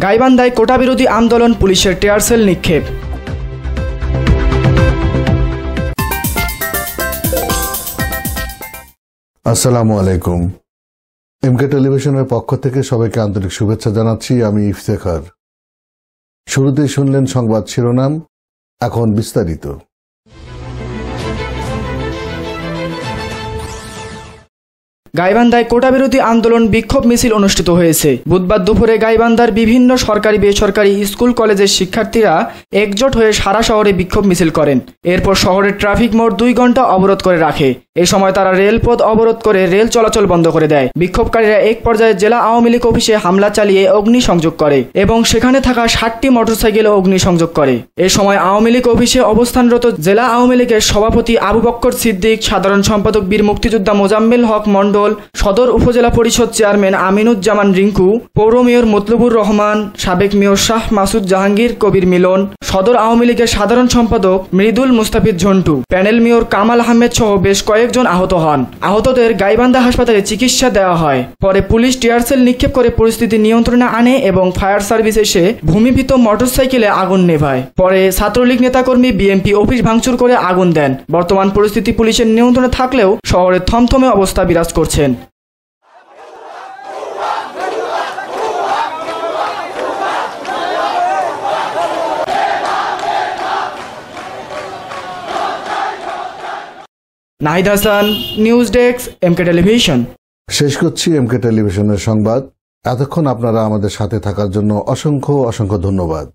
গাইবান্ধায় কোটা বিরোধী আন্দোলন, পুলিশের টিয়ার সেল নিক্ষেপ। আসসালামু আলাইকুম। এমকে টেলিভিশনের পক্ষ থেকে সবাইকে আন্তরিক শুভেচ্ছা জানাচ্ছি। আমি ইফতেখার। শুরুতেই শুনলেন সংবাদ শিরোনাম, এখন বিস্তারিত। গাইবান্ধায় কোটা বিরোধী আন্দোলন বিক্ষোভ মিছিল অনুষ্ঠিত হয়েছে। বুধবার দুপুরে গাইবান্ধার বিভিন্ন সরকারি বেসরকারি স্কুল কলেজের শিক্ষার্থীরা একজোট হয়ে সারা শহরে বিক্ষোভ মিছিল করেন। এরপর শহরের ট্রাফিক মোড় 2 ঘন্টা অবরোধ করে রাখে। এ সময় তারা রেলপথ অবরোধ করে রেল চলাচল বন্ধ করে দেয়। বিক্ষোভকারীরা এক পর্যায়ে জেলা আওয়ামী লীগ অফিসে হামলা চালিয়ে অগ্নিসংযোগ করে এবং সেখানে থাকা 60টি মোটরসাইকেলে অগ্নিসংযোগ করে। এ সময় আওয়ামী লীগ অফিসে অবস্থানরত জেলা আওয়ামী লীগের সভাপতি আবু বক্কর সিদ্দিক, সাধারণ সম্পাদক বীর মুক্তিযোদ্ধা মোজাম্মেল হক মণ্ডল, সদর উপজেলা পরিষদ চেয়ারম্যান আমিনুজ্জামান রিঙ্কু, পৌর মেয়র মতলুবুর রহমান, সাবেক মেয়র শাহ মাসুদ জাহাঙ্গীর কবির মিলন, সদর আওয়ামী লীগের সাধারণ সম্পাদক মৃদুল মুস্তাফিজ ঝন্টু, প্যানেল মেয়র কামাল আহমেদ সহ বেশ কয়েকজন আহত হন। আহতদের গাইবান্ধা হাসপাতালে চিকিৎসা দেওয়া হয়। পরে পুলিশ টিয়ার সেল নিক্ষেপ করে পরিস্থিতি নিয়ন্ত্রণে আনে এবং ফায়ার সার্ভিস এসে ভূমিভূত মোটরসাইকেলে আগুন নেভায়। পরে ছাত্রলীগ নেতাকর্মী বিএমপি অফিস ভাঙচুর করে আগুন দেন। বর্তমান পরিস্থিতি পুলিশের নিয়ন্ত্রণে থাকলেও শহরে থমথমে অবস্থা বিরাজ করছেন। Nahid Hasan, news desk, MK television. শেষ করছি এমকে টেলিভিশনের সংবাদ। এতক্ষণ আপনারা আমাদের সাথে থাকার জন্য অসংখ্য ধন্যবাদ।